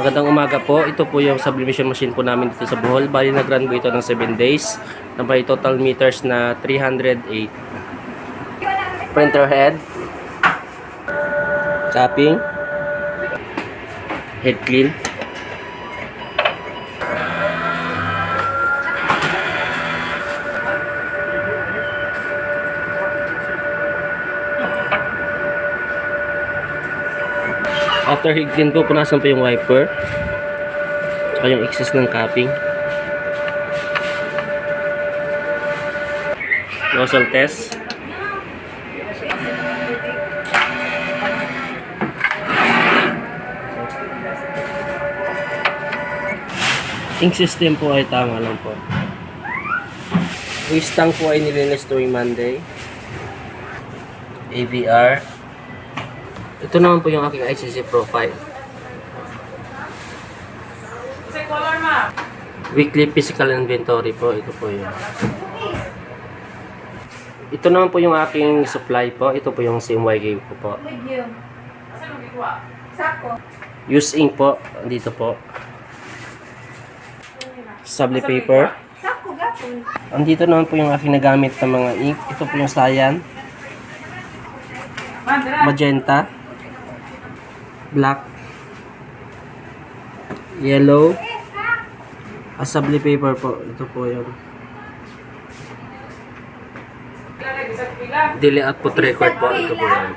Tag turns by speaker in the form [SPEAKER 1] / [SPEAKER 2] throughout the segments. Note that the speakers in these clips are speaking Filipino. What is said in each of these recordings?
[SPEAKER 1] Magandang umaga po. Ito po yung sublimation machine po namin dito sa Bohol. Bali nag-run po ito ng 7 days. Na may total meters na 308. Printer head. Capping. Head clean. After head clean po, punasan po yung wiper. Tsaka yung excess ng capping. Nozzle test. Ink system po ay tama lang po. Waste tank po ay nilinis tuwing Monday. AVR. Ito naman po yung aking ICC profile. Weekly physical inventory po. Ito po yun. Ito naman po yung aking supply po. Ito po yung CMYK ko po. Use ink po. Dito po. Subli paper. Andito naman po yung aking nagamit na mga ink. Ito po yung cyan. Magenta. Black. Yellow. Subli paper po. Ito po yung daily output record po. Ito po yan.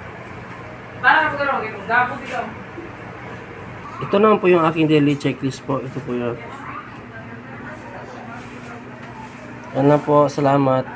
[SPEAKER 1] Ito naman po yung aking daily checklist po. Ito po yan. Yan na po. Salamat.